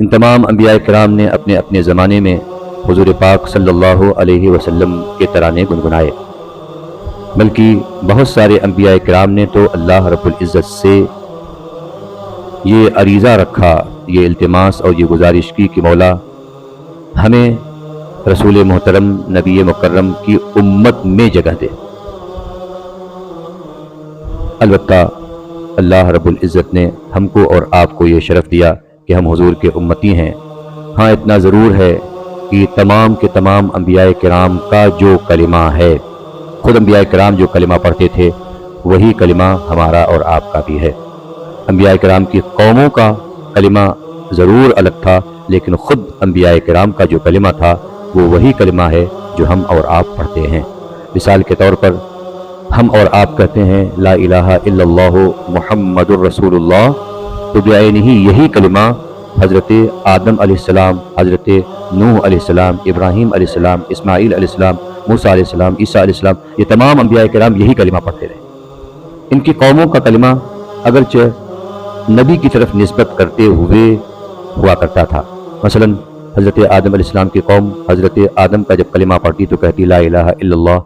ان تمام انبیاء کرام نے اپنے اپنے زمانے میں حضور پاک صلی اللہ علیہ وسلم کے ترانے گنگنائے، بلکہ بہت سارے انبیاء کرام نے تو اللہ رب العزت سے یہ عریضہ رکھا، یہ التماس اور یہ گزارش کی کہ مولا ہمیں رسول محترم نبی مکرم کی امت میں جگہ دے۔ البتہ اللہ رب العزت نے ہم کو اور آپ کو یہ شرف دیا کہ ہم حضور کے امتی ہیں۔ ہاں اتنا ضرور ہے کہ تمام کے تمام انبیاء کرام کا جو کلمہ ہے، خود انبیاء کرام جو کلمہ پڑھتے تھے وہی کلمہ ہمارا اور آپ کا بھی ہے۔ انبیاء کرام کی قوموں کا کلمہ ضرور الگ تھا، لیکن خود انبیاء کرام کا جو کلمہ تھا وہ وہی کلمہ ہے جو ہم اور آپ پڑھتے ہیں۔ مثال کے طور پر ہم اور آپ کہتے ہیں لا الہ الا اللہ محمد الرسول اللہ، تو بعین ہی یہی کلمہ حضرت آدم علیہ السلام، حضرت نوح علیہ السلام، ابراہیم علیہ السلام، اسماعیل علیہ السلام، موسیٰ علیہ السلام، عیسیٰ علیہ السلام، یہ تمام انبیاء کرام یہی کلمہ پڑھتے رہے۔ ان کی قوموں کا کلمہ اگرچہ نبی کی طرف نسبت کرتے ہوئے ہوا کرتا تھا۔ مثلا حضرت آدم علیہ السلام کی قوم حضرت آدم کا جب کلمہ پڑھتی تو کہتی لا الہ الا اللہ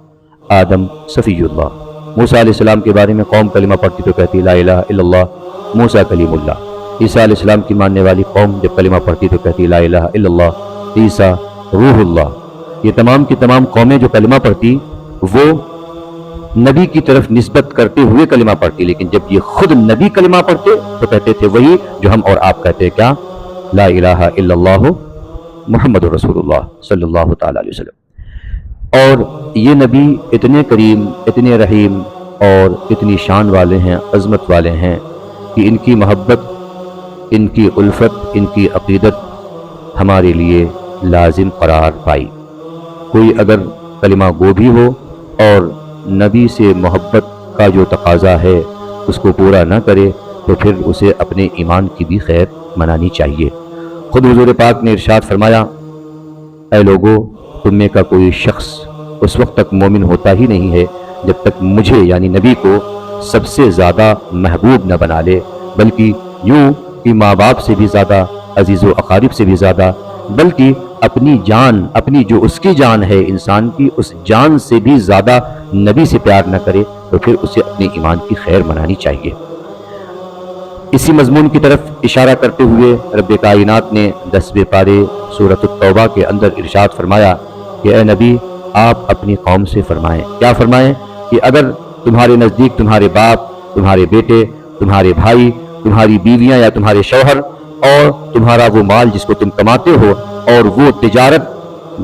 آدم صفی اللہ۔ موسیٰ علیہ السلام کے بارے میں قوم کلمہ پڑھتی تو کہتی لا الہ الا اللہ موسیٰ کلیم اللہ۔ عیسیٰ علیہ السلام کی ماننے والی قوم جب کلمہ پڑھتی تو کہتی لا الہ الا اللہ عیسیٰ روح اللہ۔ یہ تمام کی تمام قومیں جو کلمہ پڑھتی وہ نبی کی طرف نسبت کرتے ہوئے کلمہ پڑھتی، لیکن جب یہ خود نبی کلمہ پڑھتے تو کہتے تھے وہی جو ہم اور آپ کہتے ہیں، کیا؟ لا الہ الا اللہ محمد رسول اللہ صلی اللہ تعالی علیہ وسلم۔ اور یہ نبی اتنے کریم، اتنے رحیم اور اتنی شان والے ہیں، عظمت والے ہیں کہ ان کی محبت، ان کی الفت، ان کی عقیدت ہمارے لیے لازم قرار پائی۔ کوئی اگر کلمہ گو بھی ہو اور نبی سے محبت کا جو تقاضا ہے اس کو پورا نہ کرے تو پھر اسے اپنے ایمان کی بھی خیر منانی چاہیے۔ خود حضور پاک نے ارشاد فرمایا اے لوگو، تم میں کا کوئی شخص اس وقت تک مومن ہوتا ہی نہیں ہے جب تک مجھے یعنی نبی کو سب سے زیادہ محبوب نہ بنا لے، بلکہ یوں کہ ماں باپ سے بھی زیادہ، عزیز و اقارب سے بھی زیادہ، بلکہ اپنی جان، اپنی جو اس کی جان ہے انسان کی، اس جان سے بھی زیادہ نبی سے پیار نہ کرے تو پھر اسے اپنے ایمان کی خیر منانی چاہیے۔ اسی مضمون کی طرف اشارہ کرتے ہوئے رب کائنات نے 10ویں پارے سورۃ التوبہ کے اندر ارشاد فرمایا کہ اے نبی آپ اپنی قوم سے فرمائیں، کیا فرمائیں؟ کہ اگر تمہارے نزدیک تمہارے باپ، تمہارے بیٹے، تمہارے بھائی، تمہاری بیویاں یا تمہارے شوہر اور تمہارا وہ مال جس کو تم کماتے ہو اور وہ تجارت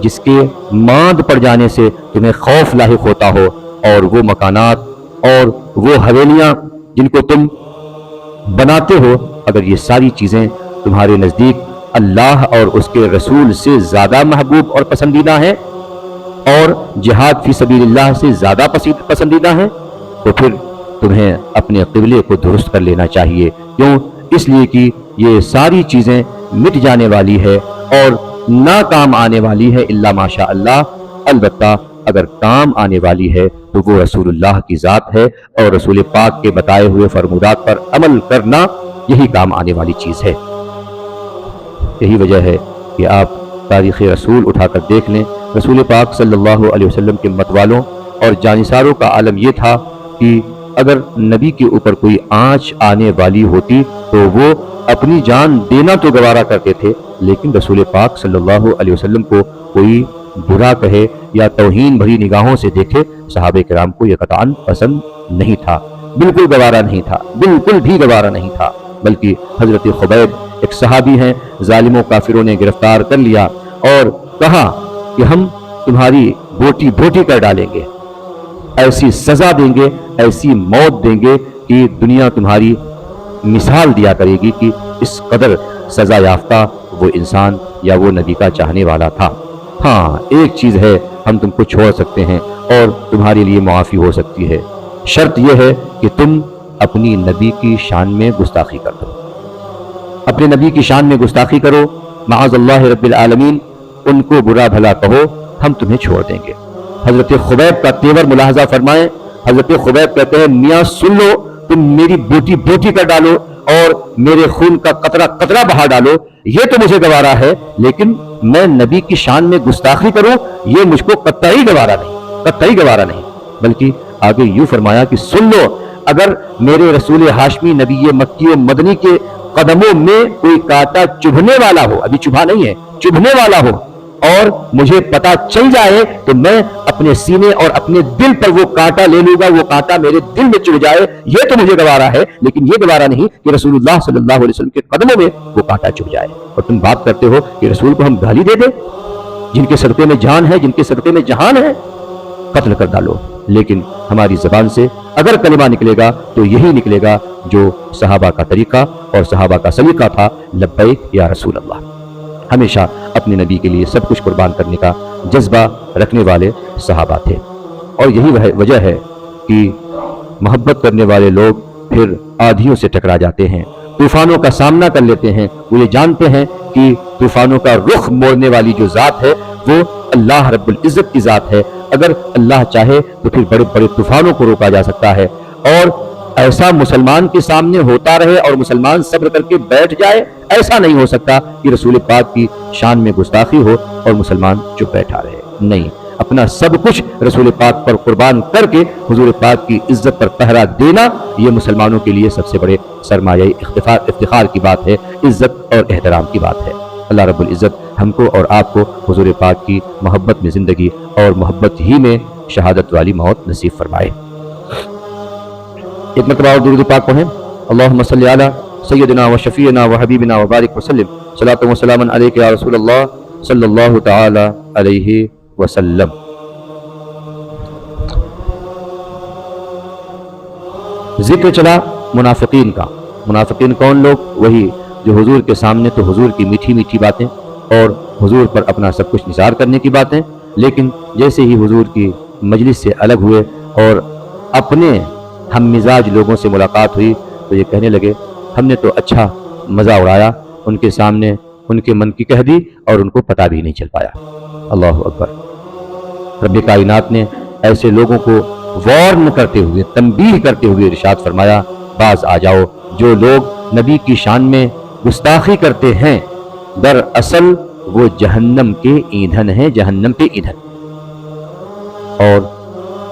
جس کے ماند پڑ جانے سے تمہیں خوف لاحق ہوتا ہو اور وہ مکانات اور وہ حویلیاں جن کو تم بناتے ہو، اگر یہ ساری چیزیں تمہارے نزدیک اللہ اور اس کے رسول سے زیادہ محبوب اور پسندیدہ ہیں اور جہاد فی سبیل اللہ سے زیادہ پسندیدہ ہیں تو پھر تمہیں اپنے قبلے کو درست کر لینا چاہیے۔ کیوں؟ اس لیے کہ یہ ساری چیزیں مٹ جانے والی ہے اور نہ کام آنے والی ہے الا ماشاء اللہ، البتہ اگر کام آنے والی ہے تو وہ رسول اللہ کی ذات ہے اور رسول پاک کے بتائے ہوئے فرمودات پر عمل کرنا یہی کام آنے والی چیز ہے۔ یہی وجہ ہے کہ آپ تاریخ رسول اٹھا کر دیکھ لیں، رسول پاک صلی اللہ علیہ وسلم کے مت والوں اور جانثاروں کا عالم یہ تھا کہ اگر نبی کے اوپر کوئی آنچ آنے والی ہوتی تو وہ اپنی جان دینا تو گوارا کرتے تھے، لیکن رسول پاک صلی اللہ علیہ وسلم کو کوئی برا کہے یا توہین بھری نگاہوں سے دیکھے صحابہ کرام کو یہ قطعاً پسند نہیں تھا، بالکل گوارا نہیں تھا، بالکل بھی گوارا نہیں تھا۔ بلکہ حضرت خبیب ایک صحابی ہیں، ظالموں کافروں نے گرفتار کر لیا اور کہا کہ ہم تمہاری بوٹی بوٹی کر ڈالیں گے، ایسی سزا دیں گے، ایسی موت دیں گے کہ دنیا تمہاری مثال دیا کرے گی کہ اس قدر سزا یافتہ وہ انسان یا وہ نبی کا چاہنے والا تھا۔ ہاں ایک چیز ہے، ہم تم کو چھوڑ سکتے ہیں اور تمہارے لیے معافی ہو سکتی ہے، شرط یہ ہے کہ تم اپنی نبی کی شان میں گستاخی کر دو، اپنے نبی کی شان میں گستاخی کرو، معاذ اللہ رب العالمین، ان کو برا بھلا کہو، ہم تمہیں چھوڑ دیں گے۔ حضرت خبیب کا تیور ملاحظہ فرمائیں، حضرت خبیب کہتے ہیں میاں سن لو، تم میری بوٹی بوٹی کر ڈالو اور میرے خون کا قطرہ قطرہ بہا ڈالو، یہ تو مجھے گوارا ہے، لیکن میں نبی کی شان میں گستاخی کروں یہ مجھ کو قطعی گوارا نہیں، قطعی گوارا نہیں۔ بلکہ آگے یوں فرمایا کہ سن لو، اگر میرے رسول ہاشمی نبی مکی و مدنی کے قدموں میں کوئی کانٹا چبھنے والا ہو، ابھی چبھا نہیں ہے، چبھنے والا ہو، اور مجھے پتا چل جائے تو میں اپنے سینے اور اپنے دل پر وہ کانٹا لے لوں گا، وہ کانٹا میرے دل میں چبھ جائے، یہ تو مجھے گوارا ہے، لیکن یہ گوارا نہیں کہ رسول اللہ صلی اللہ علیہ وسلم کے قدموں میں وہ کانٹا چبھ جائے۔ اور تم بات کرتے ہو کہ رسول کو ہم گالی دے دیں، جن کے صدقے میں جان ہے، جن کے صدقے میں جہان ہے، قتل کر ڈالو۔ لیکن ہماری زبان سے اگر کلمہ نکلے گا تو یہی نکلے گا جو صحابہ کا طریقہ اور صحابہ کا سلیقہ تھا، لبیک یا رسول اللہ۔ ہمیشہ اپنے نبی کے لیے سب کچھ قربان کرنے کا جذبہ رکھنے والے صحابہ تھے۔ اور یہی وجہ ہے کہ محبت کرنے والے لوگ پھر آدھیوں سے ٹکرا جاتے ہیں، طوفانوں کا سامنا کر لیتے ہیں۔ وہ یہ جانتے ہیں کہ طوفانوں کا رخ موڑنے والی جو ذات ہے وہ اللہ رب العزت کی ذات ہے۔ اگر اللہ چاہے تو پھر بڑے بڑے طوفانوں کو روکا جا سکتا ہے، اور ایسا مسلمان کے سامنے ہوتا رہے اور مسلمان صبر کر کے بیٹھ جائے، ایسا نہیں ہو سکتا کہ رسول پاک کی شان میں گستاخی ہو اور مسلمان چپ بیٹھا رہے۔ نہیں، اپنا سب کچھ رسول پاک پر قربان کر کے حضور پاک کی عزت پر پہرا دینا، یہ مسلمانوں کے لیے سب سے بڑے سرمایہ افتخار کی بات ہے، عزت اور احترام کی بات ہے۔ اللہ رب العزت ہم کو اور آپ کو حضور پاک کی محبت میں زندگی اور محبت ہی میں شہادت والی موت نصیب فرمائے۔ ایک مرتبہ اور درود پاک پڑھیں۔ اللہم صلی علی سیدنا و شفیعنا و حبیبنا و بارک وسلم، صلاۃ و سلام علیک یا رسول اللہ صلی اللہ تعالی علیہ وسلم۔ ذکر چلا منافقین کا۔ منافقین کون لوگ؟ وہی جو حضور کے سامنے تو حضور کی میٹھی میٹھی باتیں اور حضور پر اپنا سب کچھ نثار کرنے کی باتیں، لیکن جیسے ہی حضور کی مجلس سے الگ ہوئے اور اپنے ہم مزاج لوگوں سے ملاقات ہوئی تو یہ کہنے لگے ہم نے تو اچھا مزہ اڑایا، ان کے سامنے ان کے من کی کہہ دی اور ان کو پتہ بھی نہیں چل پایا۔ اللہ اکبر۔ رب کائنات نے ایسے لوگوں کو وارن کرتے ہوئے، تنبیہ کرتے ہوئے ارشاد فرمایا، باز آ جاؤ، جو لوگ نبی کی شان میں گستاخی کرتے ہیں دراصل وہ جہنم کے ایندھن ہیں، جہنم کے ایندھن۔ اور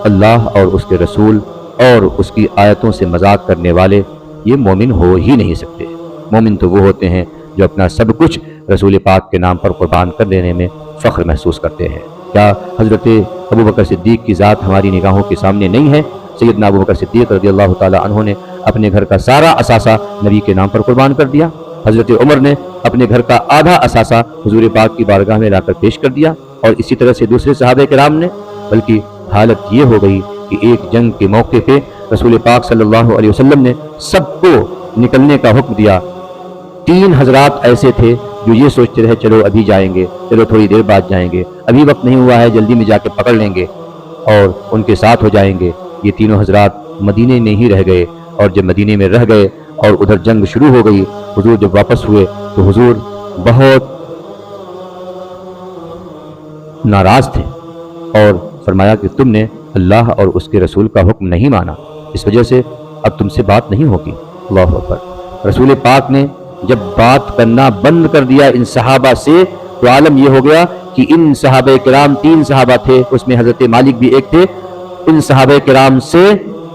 اللہ اور اس کے رسول اور اس کی آیتوں سے مذاق کرنے والے یہ مومن ہو ہی نہیں سکتے۔ مومن تو وہ ہوتے ہیں جو اپنا سب کچھ رسول پاک کے نام پر قربان کر دینے میں فخر محسوس کرتے ہیں۔ کیا حضرت ابوبکر صدیق کی ذات ہماری نگاہوں کے سامنے نہیں ہے؟ سیدنا ابوبکر صدیق رضی اللہ تعالی عنہ نے اپنے گھر کا سارا اثاثہ نبی کے نام پر قربان کر دیا۔ حضرت عمر نے اپنے گھر کا آدھا اثاثہ حضور پاک کی بارگاہ میں لا کر پیش کر دیا، اور اسی طرح سے دوسرے صحابہ کرام نے۔ بلکہ حالت یہ ہو گئی کہ ایک جنگ کے موقع پہ رسول پاک صلی اللہ علیہ وسلم نے سب کو نکلنے کا حکم دیا۔ 3 حضرات ایسے تھے جو یہ سوچتے رہے چلو ابھی جائیں گے، چلو تھوڑی دیر بعد جائیں گے، ابھی وقت نہیں ہوا ہے، جلدی میں جا کے پکڑ لیں گے اور ان کے ساتھ ہو جائیں گے۔ یہ تینوں حضرات مدینے میں ہی رہ گئے، اور جب مدینے میں رہ گئے اور ادھر جنگ شروع ہو گئی، حضور جب واپس ہوئے تو حضور بہت ناراض تھے اور فرمایا کہ تم نے اللہ اور اس کے رسول کا حکم نہیں مانا، اس وجہ سے اب تم سے بات نہیں ہوگی۔ اللہ اکبر۔ رسول پاک نے جب بات کرنا بند کر دیا ان صحابہ سے تو عالم یہ ہو گیا کہ ان صحابہ کرام 3 صحابہ تھے، اس میں حضرت مالک بھی ایک تھے، ان صحابہ کرام سے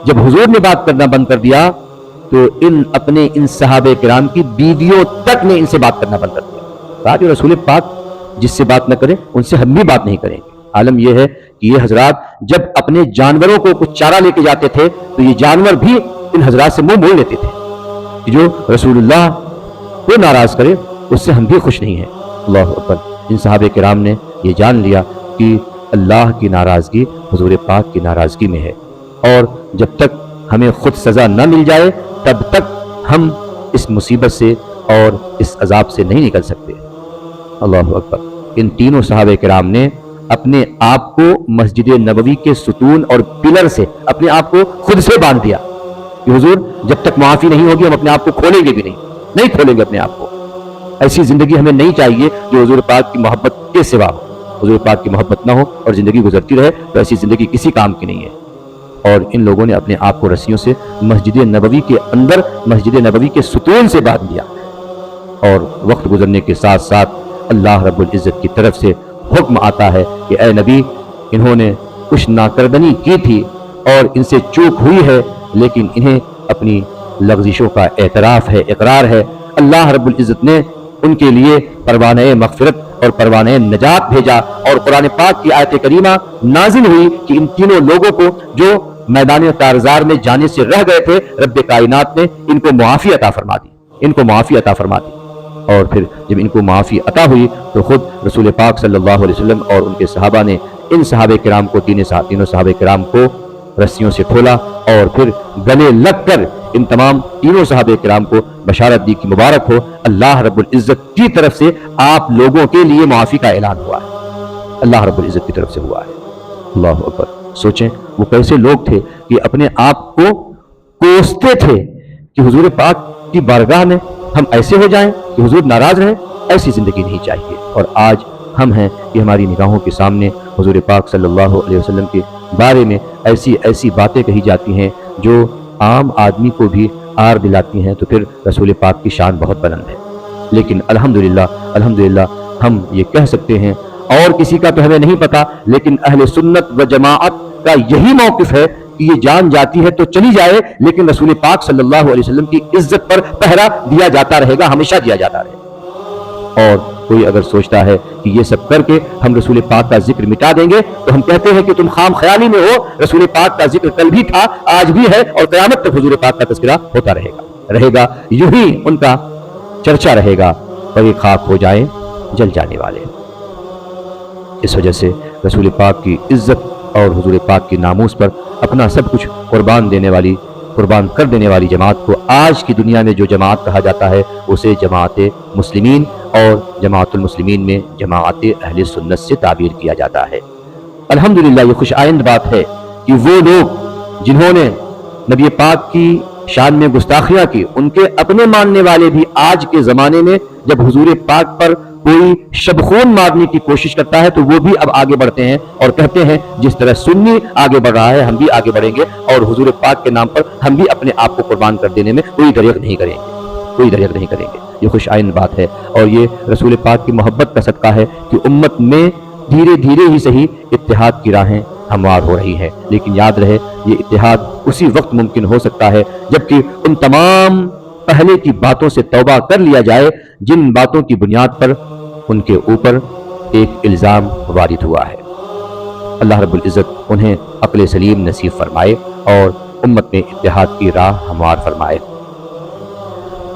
جب حضور نے بات کرنا بند کر دیا تو ان صحابہ کرام کی بیویوں تک نے ان سے بات کرنا بند کر دیا۔ کہا جو رسول پاک جس سے بات نہ کرے ان سے ہم بھی بات نہیں کریں گے۔ عالم یہ ہے کہ یہ حضرات جب اپنے جانوروں کو کچھ چارہ لے کے جاتے تھے تو یہ جانور بھی ان حضرات سے منہ موڑ لیتے تھے کہ جو رسول اللہ کو ناراض کرے اس سے ہم بھی خوش نہیں ہیں۔ اللہ اکبر۔ ان صحابہ کرام نے یہ جان لیا کہ اللہ کی ناراضگی حضور پاک کی ناراضگی میں ہے، اور جب تک ہمیں خود سزا نہ مل جائے تب تک ہم اس مصیبت سے اور اس عذاب سے نہیں نکل سکتے۔ اللہ اکبر۔ ان تینوں صحابہ کرام نے اپنے آپ کو مسجد نبوی کے ستون اور پلر سے اپنے آپ کو خود سے باندھ دیا کہ حضور جب تک معافی نہیں ہوگی ہم اپنے آپ کو کھولیں گے بھی نہیں کھولیں گے اپنے آپ کو۔ ایسی زندگی ہمیں نہیں چاہیے جو حضور پاک کی محبت کے سوا ہو۔ حضور پاک کی محبت نہ ہو اور زندگی گزرتی رہے تو ایسی زندگی کسی کام کی نہیں ہے۔ اور ان لوگوں نے اپنے آپ کو رسیوں سے مسجد نبوی کے اندر مسجد نبوی کے ستون سے باندھ دیا اور وقت گزرنے کے ساتھ ساتھ اللہ رب العزت کی طرف سے حکم آتا ہے کہ اے نبی، انہوں نے کچھ ناکردنی کی تھی اور ان سے چوک ہوئی ہے، لیکن انہیں اپنی لغزشوں کا اعتراف ہے، اقرار ہے۔ اللہ رب العزت نے ان کے لیے پروانۂ مغفرت اور پروانۂ نجات بھیجا، اور قرآن پاک کی آیت کریمہ نازل ہوئی کہ ان تینوں لوگوں کو جو میدان کارزار میں جانے سے رہ گئے تھے، رب کائنات نے ان کو معافی عطا فرما دی، ان کو معافی عطا فرما دی۔ اور پھر جب ان کو معافی عطا ہوئی تو خود رسول پاک صلی اللہ علیہ وسلم اور ان کے صحابہ نے ان صحابہ کرام کو تینوں صحابہ کرام کو رسیوں سے کھولا اور پھر گلے لگ کر ان تمام تینوں صحابہ کرام کو بشارت دی کہ مبارک ہو، اللہ رب العزت کی طرف سے آپ لوگوں کے لیے معافی کا اعلان ہوا ہے، اللہ رب العزت کی طرف سے ہوا ہے۔ اللہ اکبر! سوچیں وہ کیسے لوگ تھے کہ اپنے آپ کو کوستے تھے کہ حضور پاک کی بارگاہ میں ہم ایسے ہو جائیں کہ حضور ناراض رہیں، ایسی زندگی نہیں چاہیے۔ اور آج ہم ہیں کہ ہماری نگاہوں کے سامنے حضور پاک صلی اللہ علیہ وسلم کے بارے میں ایسی باتیں کہی جاتی ہیں جو عام آدمی کو بھی آر دلاتی ہیں، تو پھر رسول پاک کی شان بہت بلند ہے۔ لیکن الحمدللہ ہم یہ کہہ سکتے ہیں، اور کسی کا تو ہمیں نہیں پتا، لیکن اہل سنت و جماعت کا یہی موقف ہے کہ یہ جان جاتی ہے تو چلی جائے، لیکن رسول پاک صلی اللہ علیہ وسلم کی عزت پر پہرا دیا جاتا رہے گا، ہمیشہ دیا جاتا رہے گا۔ اور کوئی اگر سوچتا ہے کہ یہ سب کر کے ہم رسول پاک کا ذکر مٹا دیں گے، تو ہم کہتے ہیں کہ تم خام خیالی میں ہو، رسول پاک کا ذکر کل بھی تھا، آج بھی ہے، اور قیامت تک حضور پاک کا تذکرہ ہوتا رہے گا، یوں ہی ان کا چرچا رہے گا، اور یہ خاک ہو جائیں جل جانے والے۔ اس وجہ سے رسول پاک کی عزت اور حضور پاک کی ناموس پر اپنا سب کچھ قربان کر دینے والی جماعت کو آج کی دنیا میں جو جماعت کہا جاتا ہے، اسے جماعت مسلمین اور جماعت المسلمین میں جماعت اہل سنت سے تعبیر کیا جاتا ہے۔ الحمدللہ یہ خوش آئند بات ہے کہ وہ لوگ جنہوں نے نبی پاک کی شان میں گستاخیاں کی، ان کے اپنے ماننے والے بھی آج کے زمانے میں جب حضور پاک پر کوئی شبخون مارنے کی کوشش کرتا ہے تو وہ بھی اب آگے بڑھتے ہیں اور کہتے ہیں جس طرح سنی آگے بڑھ رہا ہے ہم بھی آگے بڑھیں گے، اور حضور پاک کے نام پر ہم بھی اپنے آپ کو قربان کر دینے میں کوئی دریغ نہیں کریں گے۔ یہ خوش آئند بات ہے، اور یہ رسول پاک کی محبت کا صدقہ ہے کہ امت میں دھیرے دھیرے ہی صحیح اتحاد کی راہیں ہموار ہو رہی ہیں، لیکن یاد رہے یہ اتحاد اسی وقت ممکن ہو سکتا ہے جبکہ ان تمام پہلے کی باتوں سے توبہ کر لیا جائے جن باتوں کی بنیاد پر ان کے اوپر ایک الزام وارد ہوا ہے۔ اللہ رب العزت انہیں عقل سلیم نصیب فرمائے اور امت میں اتحاد کی راہ ہموار فرمائے۔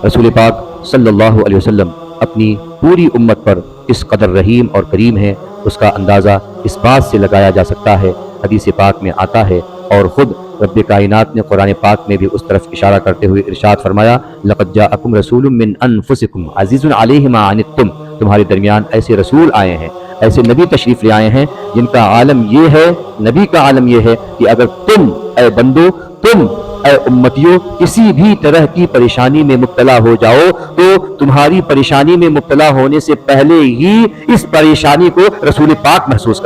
رسول پاک صلی اللہ علیہ وسلم اپنی پوری امت پر اس قدر رحیم اور کریم ہے، اس کا اندازہ اس بات سے لگایا جا سکتا ہے، حدیث پاک میں آتا ہے، اور خود رب کائنات نے قرآن پاک میں بھی اس طرف اشارہ کرتے ہوئے ارشاد فرمایا، لقد جاءکم رسول من انفسکم عزیز علیہ ما عنتم، تمہارے درمیان ایسے رسول آئے ہیں، ایسے نبی تشریف لے آئے ہیں جن کا عالم یہ ہے، نبی کا عالم یہ ہے کہ اگر تم اے بندو، تم اے امتیوں کسی بھی طرح کی پریشانی میں مبتلا ہو جاؤ تو تمہاری پریشانی میں مبتلا ہونے سے پہلے ہی اس پریشانی کو رسول پاک محسوس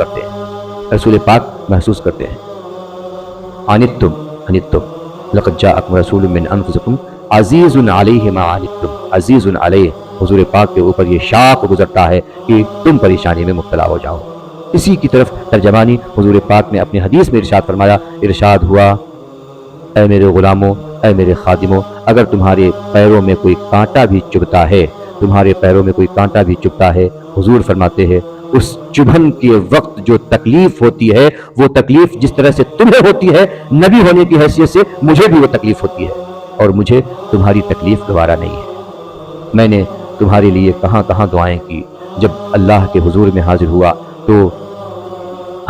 کرتے ہیں۔ عنتم لقد جاءکم رسول من انفسکم عزیز علیہ ما عنتم، عزیز علیہ، حضور پاک کے اوپر یہ شاق گزرتا ہے کہ تم پریشانی میں مبتلا ہو جاؤ۔ اسی کی طرف ترجمانی حضور پاک نے اپنی حدیث میں ارشاد ہوا، اے میرے غلاموں، اے میرے خادموں، اگر تمہارے پیروں میں کوئی کانٹا بھی چبھتا ہے، حضور فرماتے ہیں اس چبھن کے وقت جو تکلیف ہوتی ہے، وہ تکلیف جس طرح سے تمہیں ہوتی ہے، نبی ہونے کی حیثیت سے مجھے بھی وہ تکلیف ہوتی ہے، اور مجھے تمہاری تکلیف گوارا نہیں ہے۔ میں نے تمہارے لیے کہاں کہاں دعائیں کی، جب اللہ کے حضور میں حاضر ہوا تو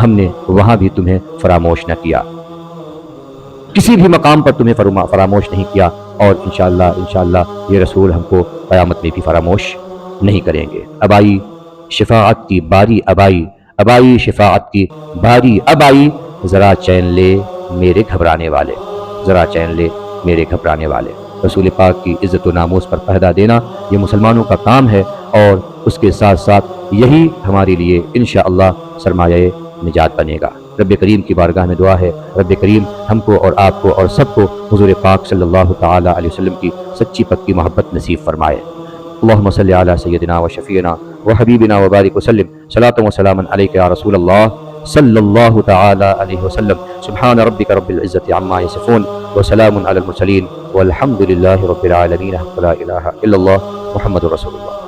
ہم نے وہاں بھی تمہیں فراموش نہ کیا، کسی بھی مقام پر تمہیں فراموش نہیں کیا، اور انشاءاللہ یہ رسول ہم کو قیامت میں بھی فراموش نہیں کریں گے۔ اب آئی شفاعت کی باری، شفاعت کی باری اب آئی، ذرا چین لے میرے گھبرانے والے۔ رسول پاک کی عزت و ناموس پر پہرا دینا یہ مسلمانوں کا کام ہے، اور اس کے ساتھ ساتھ یہی ہمارے لیے انشاءاللہ سرمایہ نجات بنے گا۔ رب کریم کی بارگاہ میں دعا ہے، رب کریم ہم کو اور آپ کو اور سب کو حضور پاک صلی اللہ تعالی علیہ وسلم کی سچی پکی محبت نصیب فرمائے۔ اللهم صل على سيدنا وشفينا وحبيبنا وبارك وسلم صلاة وسلاما عليك يا رسول الله صلى الله تعالى عليه وسلم. سبحان ربك رب العزة عما يصفون وسلام على المرسلين والحمد لله رب العالمين. لا إله إلا الله محمد رسول الله.